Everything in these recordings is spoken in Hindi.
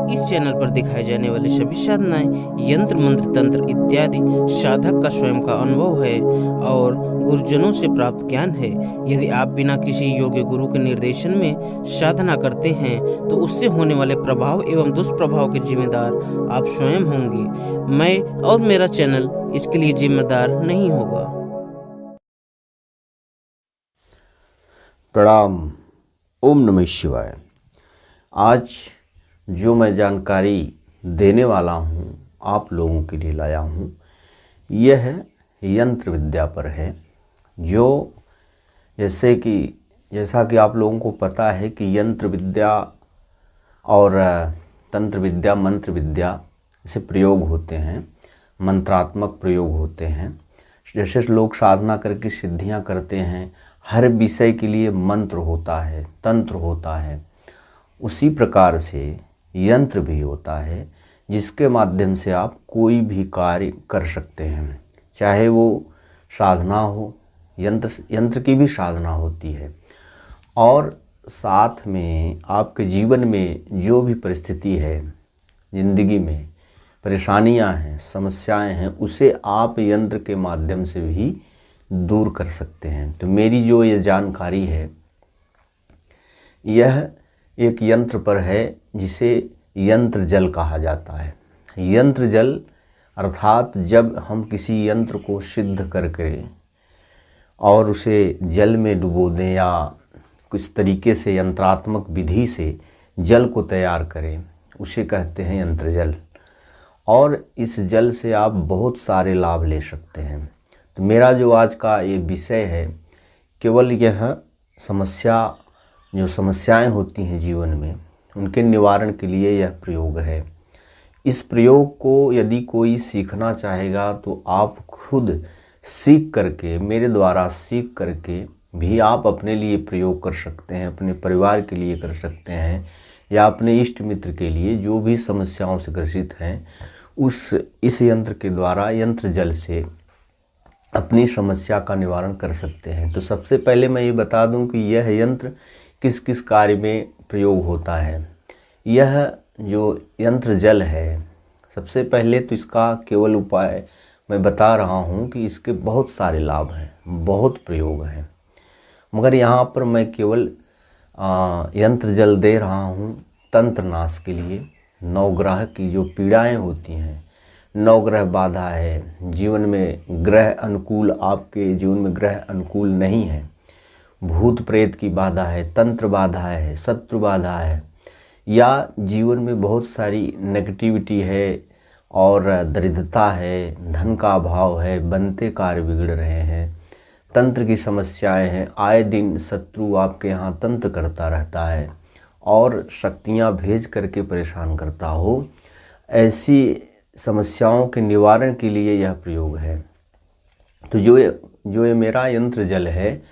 इस चैनल पर दिखाए जाने वाले सभी साधनाएं यंत्र मंत्र तंत्र इत्यादि साधक का स्वयं का अनुभव है और गुरुजनों से प्राप्त ज्ञान है। यदि आप बिना किसी योग्य गुरु के निर्देशन में साधना करते हैं तो उससे होने वाले प्रभाव एवं दुष्प्रभाव के जिम्मेदार आप स्वयं होंगे। मैं और मेरा चैनल इसके लिए जिम्मेदार नहीं होगा। प्रणाम। ओम नमः शिवाय। आज जो मैं जानकारी देने वाला हूँ आप लोगों के लिए लाया हूँ, यह यंत्र विद्या पर है। जो जैसा कि आप लोगों को पता है कि यंत्र विद्या और तंत्र विद्या मंत्र विद्या से प्रयोग होते हैं, मंत्रात्मक प्रयोग होते हैं। जैसे लोग साधना करके सिद्धियां करते हैं, हर विषय के लिए मंत्र होता है, तंत्र होता है। उसी प्रकार से यंत्र भी होता है जिसके माध्यम से आप कोई भी कार्य कर सकते हैं, चाहे वो साधना हो। यंत्र की भी साधना होती है और साथ में आपके जीवन में जो भी परिस्थिति है, जिंदगी में परेशानियां हैं, समस्याएं हैं, उसे आप यंत्र के माध्यम से भी दूर कर सकते हैं। तो मेरी जो ये जानकारी है यह एक यंत्र पर है जिसे यंत्र जल कहा जाता है। यंत्र जल अर्थात जब हम किसी यंत्र को सिद्ध करके और उसे जल में डुबो दें या कुछ तरीके से यंत्रात्मक विधि से जल को तैयार करें, उसे कहते हैं यंत्र जल। और इस जल से आप बहुत सारे लाभ ले सकते हैं। तो मेरा जो आज का ये विषय है, केवल यह जो समस्याएं होती हैं जीवन में, उनके निवारण के लिए यह प्रयोग है। इस प्रयोग को यदि कोई सीखना चाहेगा तो आप खुद सीख करके, मेरे द्वारा सीख करके भी आप अपने लिए प्रयोग कर सकते हैं, अपने परिवार के लिए कर सकते हैं या अपने इष्ट मित्र के लिए जो भी समस्याओं से ग्रसित हैं, इस यंत्र के द्वारा, यंत्र जल से अपनी समस्या का निवारण कर सकते हैं। तो सबसे पहले मैं ये बता दूं कि यह यंत्र किस किस कार्य में प्रयोग होता है। यह जो यंत्र जल है, सबसे पहले तो इसका केवल उपाय मैं बता रहा हूं कि इसके बहुत सारे लाभ हैं, बहुत प्रयोग हैं, मगर यहाँ पर मैं केवल यंत्र जल दे रहा हूँ तंत्र नाश के लिए। नवग्रह की जो पीड़ाएं होती हैं, नवग्रह बाधा है, जीवन में ग्रह अनुकूल, आपके जीवन में ग्रह अनुकूल नहीं है, भूत प्रेत की बाधा है, तंत्र बाधा है, शत्रु बाधा है, या जीवन में बहुत सारी नेगेटिविटी है और दरिद्रता है, धन का अभाव है, बनते कार्य बिगड़ रहे हैं, तंत्र की समस्याएं हैं, आए दिन शत्रु आपके यहाँ तंत्र करता रहता है और शक्तियाँ भेज करके परेशान करता हो, ऐसी समस्याओं के निवारण के लिए यह प्रयोग है। तो जो ये मेरा यंत्र जल है,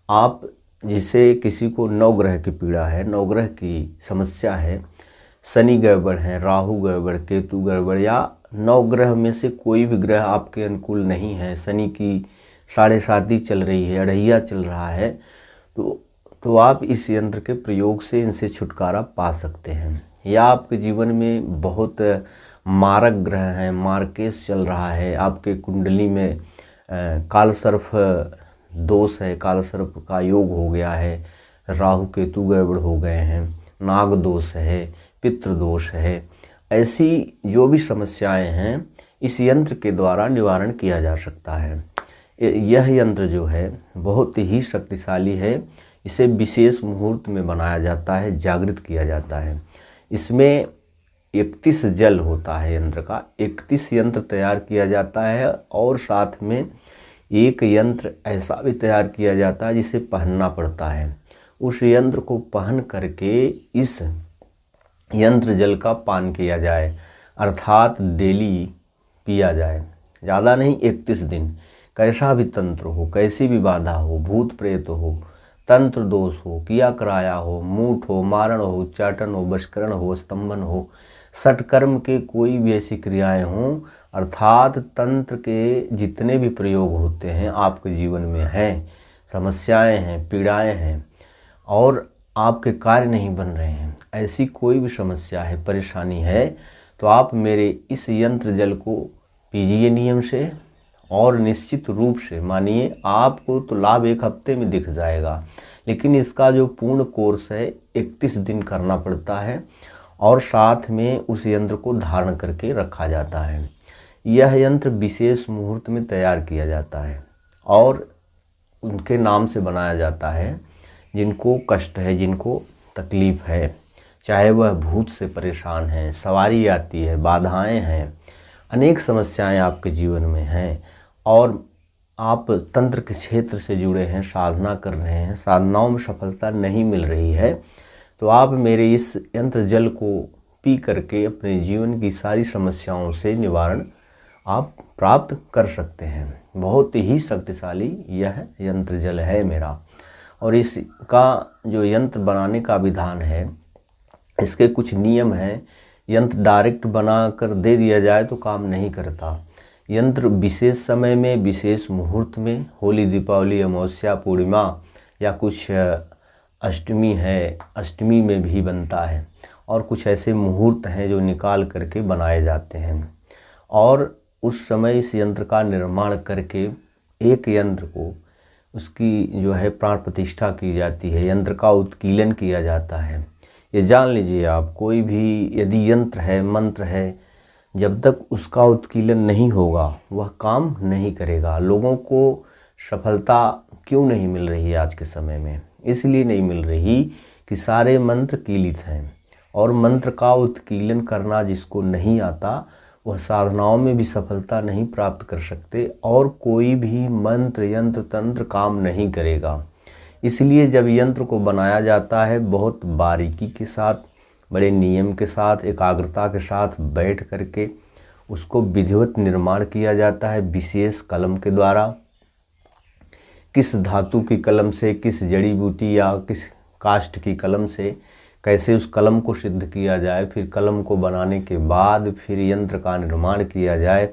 आप जिसे किसी को नवग्रह की पीड़ा है, नवग्रह की समस्या है, शनि गड़बड़ है, राहु गड़बड़, केतु गड़बड़, या नवग्रह में से कोई भी ग्रह आपके अनुकूल नहीं है, शनि की 7.5 चल रही है, अढ़ैया चल रहा है, तो आप इस यंत्र के प्रयोग से इनसे छुटकारा पा सकते हैं। या आपके जीवन में बहुत मारक ग्रह हैं, मार्केश चल रहा है, आपके कुंडली में कालसर्प दोष है, कालसर्प का योग हो गया है, राहु केतु गड़बड़ हो गए हैं, नाग दोष है, पितृ दोष है, ऐसी जो भी समस्याएं हैं इस यंत्र के द्वारा निवारण किया जा सकता है। यह यंत्र जो है बहुत ही शक्तिशाली है। इसे विशेष मुहूर्त में बनाया जाता है, जागृत किया जाता है। इसमें 31 जल होता है यंत्र का, 31 यंत्र तैयार किया जाता है और साथ में एक यंत्र ऐसा भी तैयार किया जाता है जिसे पहनना पड़ता है। उस यंत्र को पहन करके इस यंत्र जल का पान किया जाए, अर्थात डेली पिया जाए, ज़्यादा नहीं, 31 दिन। कैसा भी तंत्र हो, कैसी भी बाधा हो, भूत प्रेत हो, तंत्र दोष हो, किया कराया हो, मूठ हो, मारण हो, उच्चाटन हो, बशकरण हो, स्तंभन हो, षटकर्म के कोई भी ऐसी क्रियाएं हों, अर्थात तंत्र के जितने भी प्रयोग होते हैं आपके जीवन में हैं, समस्याएं हैं, पीड़ाएं हैं और आपके कार्य नहीं बन रहे हैं, ऐसी कोई भी समस्या है, परेशानी है, तो आप मेरे इस यंत्र जल को पीजिए नियम से, और निश्चित रूप से मानिए आपको तो लाभ 1 हफ्ते में दिख जाएगा। लेकिन इसका जो पूर्ण कोर्स है 31 दिन करना पड़ता है, और साथ में उस यंत्र को धारण करके रखा जाता है। यह यंत्र विशेष मुहूर्त में तैयार किया जाता है और उनके नाम से बनाया जाता है जिनको कष्ट है, जिनको तकलीफ़ है, चाहे वह भूत से परेशान हैं, सवारी आती है, बाधाएं हैं, अनेक समस्याएं आपके जीवन में हैं, और आप तंत्र के क्षेत्र से जुड़े हैं, साधना कर रहे हैं, साधनाओं में सफलता नहीं मिल रही है, तो आप मेरे इस यंत्र जल को पी करके अपने जीवन की सारी समस्याओं से निवारण आप प्राप्त कर सकते हैं। बहुत ही शक्तिशाली यह यंत्र जल है मेरा। और इसका जो यंत्र बनाने का विधान है, इसके कुछ नियम हैं। यंत्र डायरेक्ट बना कर दे दिया जाए तो काम नहीं करता। यंत्र विशेष समय में, विशेष मुहूर्त में, होली, दीपावली, अमावस्या, पूर्णिमा या कुछ अष्टमी है, अष्टमी में भी बनता है, और कुछ ऐसे मुहूर्त हैं जो निकाल करके बनाए जाते हैं। और उस समय इस यंत्र का निर्माण करके एक यंत्र को उसकी जो है प्राण प्रतिष्ठा की जाती है, यंत्र का उत्कीलन किया जाता है। ये जान लीजिए आप, कोई भी यदि यंत्र है, मंत्र है, जब तक उसका उत्कीलन नहीं होगा वह काम नहीं करेगा। लोगों को सफलता क्यों नहीं मिल रही आज के समय में? इसलिए नहीं मिल रही कि सारे मंत्र कीलित हैं, और मंत्र का उत्कीलन करना जिसको नहीं आता वह साधनाओं में भी सफलता नहीं प्राप्त कर सकते, और कोई भी मंत्र, यंत्र, तंत्र काम नहीं करेगा। इसलिए जब यंत्र को बनाया जाता है बहुत बारीकी के साथ, बड़े नियम के साथ, एकाग्रता के साथ बैठ करके उसको विधिवत निर्माण किया जाता है विशेष कलम के द्वारा। किस धातु की कलम से, किस जड़ी बूटी या किस काष्ठ की कलम से कैसे उस कलम को सिद्ध किया जाए, फिर कलम को बनाने के बाद फिर यंत्र का निर्माण किया जाए,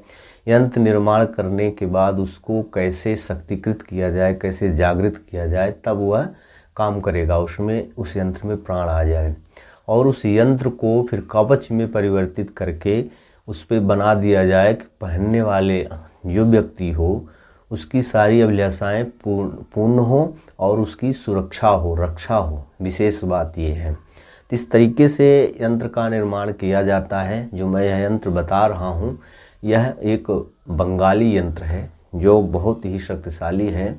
यंत्र निर्माण करने के बाद उसको कैसे शक्तिकृत किया जाए, कैसे जागृत किया जाए, तब वह काम करेगा, उसमें उस यंत्र में प्राण आ जाए। और उस यंत्र को फिर कवच में परिवर्तित करके उस पर बना दिया जाए कि पहनने वाले जो व्यक्ति हो उसकी सारी अभिलाषाएँ पूर्ण हो और उसकी सुरक्षा हो, रक्षा हो। विशेष बात ये है। तो इस तरीके से यंत्र का निर्माण किया जाता है। जो मैं यह यंत्र बता रहा हूँ यह एक बंगाली यंत्र है जो बहुत ही शक्तिशाली है।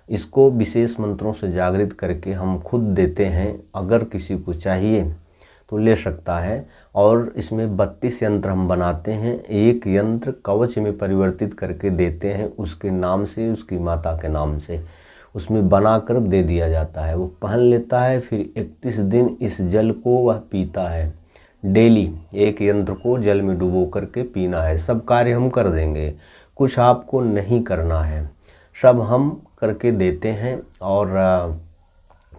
इसको विशेष मंत्रों से जागृत करके हम खुद देते हैं, अगर किसी को चाहिए तो ले सकता है। और इसमें 32 यंत्र हम बनाते हैं, एक यंत्र कवच में परिवर्तित करके देते हैं उसके नाम से, उसकी माता के नाम से उसमें बनाकर दे दिया जाता है। वो पहन लेता है, फिर 31 दिन इस जल को वह पीता है। डेली एक यंत्र को जल में डुबो करके पीना है। सब कार्य हम कर देंगे, कुछ आपको नहीं करना है, सब हम करके देते हैं। और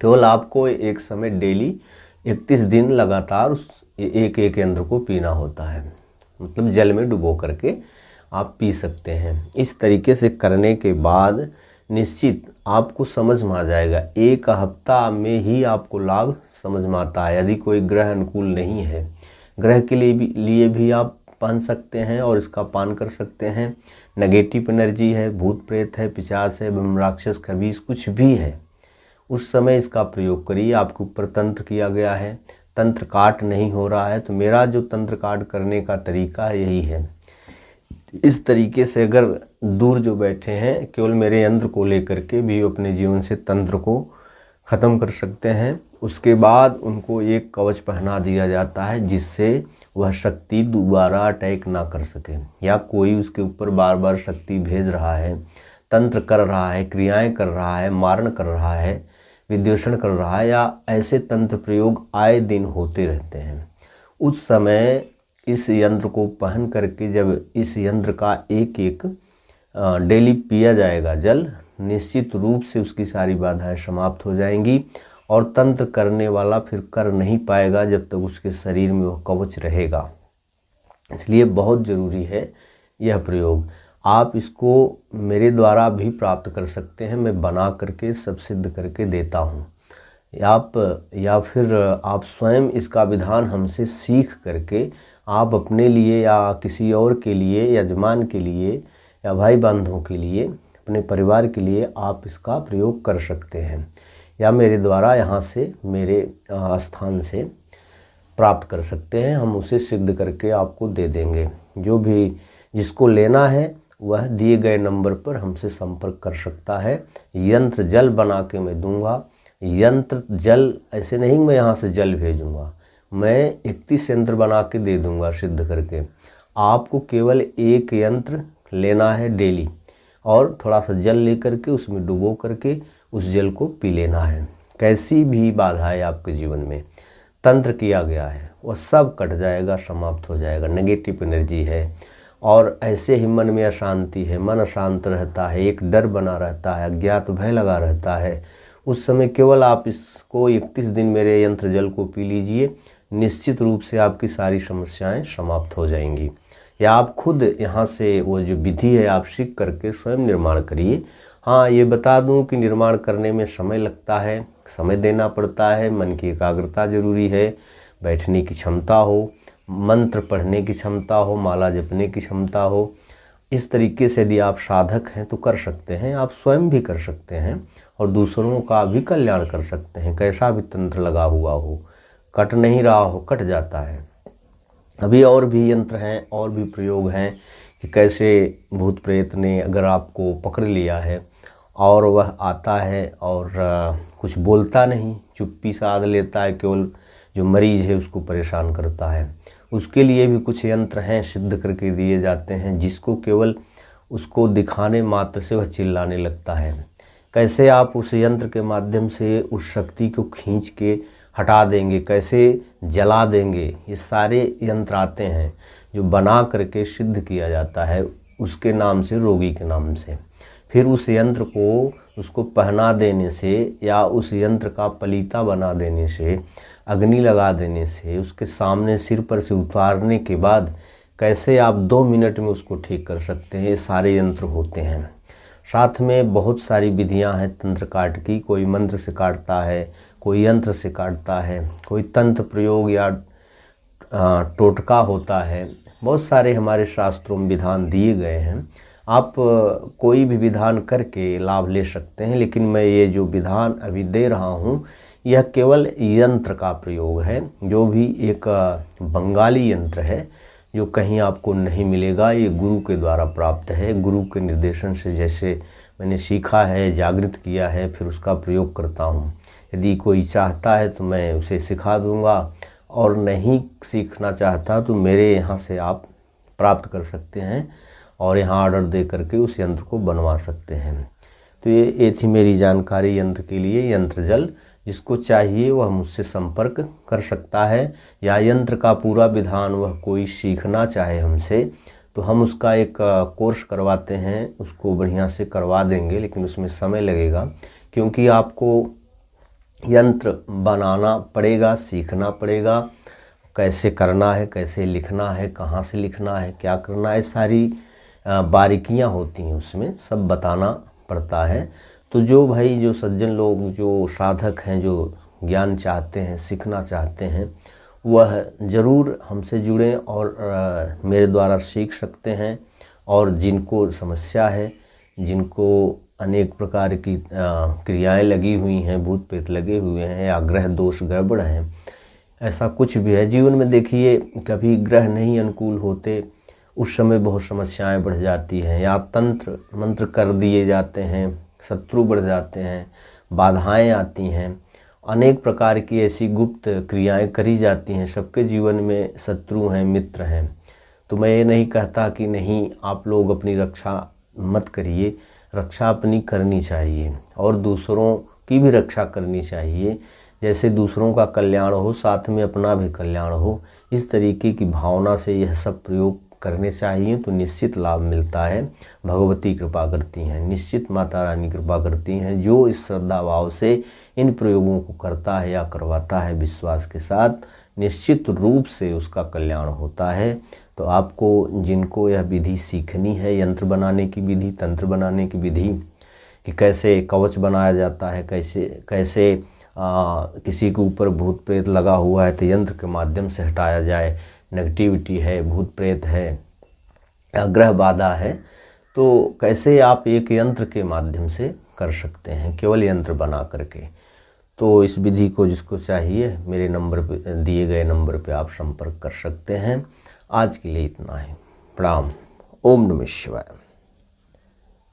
केवल आपको एक समय डेली 31 दिन लगातार उस एक यंत्र को पीना होता है, मतलब जल में डुबो करके आप पी सकते हैं। इस तरीके से करने के बाद निश्चित आपको समझ में आ जाएगा, 1 हफ्ता में ही आपको लाभ समझ में आता है। यदि कोई ग्रह अनुकूल नहीं है, ग्रह के लिए भी आप पहन सकते हैं और इसका पान कर सकते हैं। नेगेटिव एनर्जी है, भूत प्रेत है, पिशाच है, ब्रह्म राक्षस, खबीस कुछ भी है, उस समय इसका प्रयोग करिए। आपके ऊपर तंत्र किया गया है, तंत्र काट नहीं हो रहा है, तो मेरा जो तंत्र काट करने का तरीका है यही है। इस तरीके से अगर दूर जो बैठे हैं, केवल मेरे यंत्र को लेकर के भी अपने जीवन से तंत्र को ख़त्म कर सकते हैं। उसके बाद उनको एक कवच पहना दिया जाता है जिससे वह शक्ति दोबारा अटैक ना कर सके, या कोई उसके ऊपर बार बार शक्ति भेज रहा है, तंत्र कर रहा है, क्रियाएं कर रहा है, मारण कर रहा है, विद्वेषण कर रहा है, या ऐसे तंत्र प्रयोग आए दिन होते रहते हैं। उस समय इस यंत्र को पहन करके जब इस यंत्र का एक डेली पिया जाएगा जल, निश्चित रूप से उसकी सारी बाधाएं समाप्त हो जाएंगी और तंत्र करने वाला फिर कर नहीं पाएगा जब तक उसके शरीर में वह कवच रहेगा। इसलिए बहुत ज़रूरी है यह प्रयोग। आप इसको मेरे द्वारा भी प्राप्त कर सकते हैं, मैं बना करके सब सिद्ध करके देता हूँ। या फिर आप स्वयं इसका विधान हमसे सीख करके आप अपने लिए या किसी और के लिए, यजमान के लिए या भाई बंधुओं के लिए, अपने परिवार के लिए आप इसका प्रयोग कर सकते हैं, या मेरे द्वारा यहाँ से, मेरे स्थान से प्राप्त कर सकते हैं। हम उसे सिद्ध करके आपको दे देंगे। जो भी जिसको लेना है वह दिए गए नंबर पर हमसे संपर्क कर सकता है। यंत्र जल बना के मैं दूंगा। यंत्र जल ऐसे नहीं मैं यहाँ से जल भेजूंगा, मैं 31 यंत्र बना के दे दूंगा सिद्ध करके। आपको केवल एक यंत्र लेना है डेली, और थोड़ा सा जल लेकर के उसमें डुबो करके उस जल को पी लेना है। कैसी भी बाधाएं आपके जीवन में तंत्र किया गया है वह सब कट जाएगा, समाप्त हो जाएगा। नेगेटिव एनर्जी है और ऐसे ही मन में अशांति है, मन अशांत रहता है, एक डर बना रहता है, अज्ञात भय लगा रहता है। उस समय केवल आप इसको 31 दिन मेरे यंत्र जल को पी लीजिए, निश्चित रूप से आपकी सारी समस्याएं समाप्त हो जाएंगी। या आप खुद यहाँ से वो जो विधि है आप सीख करके स्वयं निर्माण करिए। हाँ, ये बता दूं कि निर्माण करने में समय लगता है, समय देना पड़ता है, मन की एकाग्रता जरूरी है, बैठने की क्षमता हो, मंत्र पढ़ने की क्षमता हो, माला जपने की क्षमता हो। इस तरीके से यदि आप साधक हैं तो कर सकते हैं, आप स्वयं भी कर सकते हैं और दूसरों का भी कल्याण कर सकते हैं। कैसा भी तंत्र लगा हुआ हो, कट नहीं रहा हो, कट जाता है। अभी और भी यंत्र हैं, और भी प्रयोग हैं कि कैसे भूत प्रेत ने अगर आपको पकड़ लिया है और वह आता है और कुछ बोलता नहीं, चुप्पी साध लेता है, केवल जो मरीज है उसको परेशान करता है, उसके लिए भी कुछ यंत्र हैं, सिद्ध करके दिए जाते हैं, जिसको केवल उसको दिखाने मात्र से वह चिल्लाने लगता है। कैसे आप उस यंत्र के माध्यम से उस शक्ति को खींच के हटा देंगे, कैसे जला देंगे, ये सारे यंत्र आते हैं जो बना करके सिद्ध किया जाता है उसके नाम से, रोगी के नाम से। फिर उस यंत्र को उसको पहना देने से या उस यंत्र का पलीता बना देने से, अग्नि लगा देने से, उसके सामने सिर पर से उतारने के बाद कैसे आप 2 मिनट में उसको ठीक कर सकते हैं, ये सारे यंत्र होते हैं। साथ में बहुत सारी विधियां हैं तंत्र काट की। कोई मंत्र से काटता है, कोई यंत्र से काटता है, कोई तंत्र प्रयोग या टोटका होता है। बहुत सारे हमारे शास्त्रों में विधान दिए गए हैं, आप कोई भी विधान करके लाभ ले सकते हैं। लेकिन मैं ये जो विधान अभी दे रहा हूँ यह केवल यंत्र का प्रयोग है, जो भी एक बंगाली यंत्र है जो कहीं आपको नहीं मिलेगा। ये गुरु के द्वारा प्राप्त है, गुरु के निर्देशन से जैसे मैंने सीखा है, जागृत किया है, फिर उसका प्रयोग करता हूँ। यदि कोई चाहता है तो मैं उसे सिखा दूँगा, और नहीं सीखना चाहता तो मेरे यहाँ से आप प्राप्त कर सकते हैं और यहाँ ऑर्डर दे करके उस यंत्र को बनवा सकते हैं। तो ये थी मेरी जानकारी यंत्र के लिए। यंत्र जल जिसको चाहिए वह मुझसे संपर्क कर सकता है, या यंत्र का पूरा विधान वह कोई सीखना चाहे हमसे तो हम उसका एक कोर्स करवाते हैं, उसको बढ़िया से करवा देंगे। लेकिन उसमें समय लगेगा, क्योंकि आपको यंत्र बनाना पड़ेगा, सीखना पड़ेगा, कैसे करना है, कैसे लिखना है, कहाँ से लिखना है, क्या करना है, सारी बारीकियाँ होती हैं, उसमें सब बताना पड़ता है। तो जो भाई, जो सज्जन लोग, जो साधक हैं, जो ज्ञान चाहते हैं, सीखना चाहते हैं, वह ज़रूर हमसे जुड़ें और मेरे द्वारा सीख सकते हैं। और जिनको समस्या है, जिनको अनेक प्रकार की क्रियाएं लगी हुई हैं, भूत प्रेत लगे हुए हैं, या ग्रह दोष गड़बड़ हैं, ऐसा कुछ भी है जीवन में, देखिए कभी ग्रह नहीं अनुकूल होते, उस समय बहुत समस्याएं बढ़ जाती हैं, या तंत्र मंत्र कर दिए जाते हैं, शत्रु बढ़ जाते हैं, बाधाएं आती हैं, अनेक प्रकार की ऐसी गुप्त क्रियाएं करी जाती हैं। सबके जीवन में शत्रु हैं, मित्र हैं। तो मैं ये नहीं कहता कि नहीं आप लोग अपनी रक्षा मत करिए, रक्षा अपनी करनी चाहिए और दूसरों की भी रक्षा करनी चाहिए। जैसे दूसरों का कल्याण हो, साथ में अपना भी कल्याण हो, इस तरीके की भावना से यह सब प्रयोग करने चाहिए, तो निश्चित लाभ मिलता है। भगवती कृपा करती हैं, निश्चित माता रानी कृपा करती हैं। जो इस श्रद्धा भाव से इन प्रयोगों को करता है या करवाता है विश्वास के साथ, निश्चित रूप से उसका कल्याण होता है। तो आपको, जिनको यह विधि सीखनी है, यंत्र बनाने की विधि, तंत्र बनाने की विधि, कि कैसे कवच बनाया जाता है, कैसे किसी के ऊपर भूत प्रेत लगा हुआ है तो यंत्र के माध्यम से हटाया जाए, नेगेटिविटी है, भूत प्रेत है, ग्रह बाधा है, तो कैसे आप एक यंत्र के माध्यम से कर सकते हैं, केवल यंत्र बना करके। तो इस विधि को जिसको चाहिए मेरे नंबर पे, दिए गए नंबर पे आप संपर्क कर सकते हैं। आज के लिए इतना ही। प्रणाम। ओम नमः शिवाय।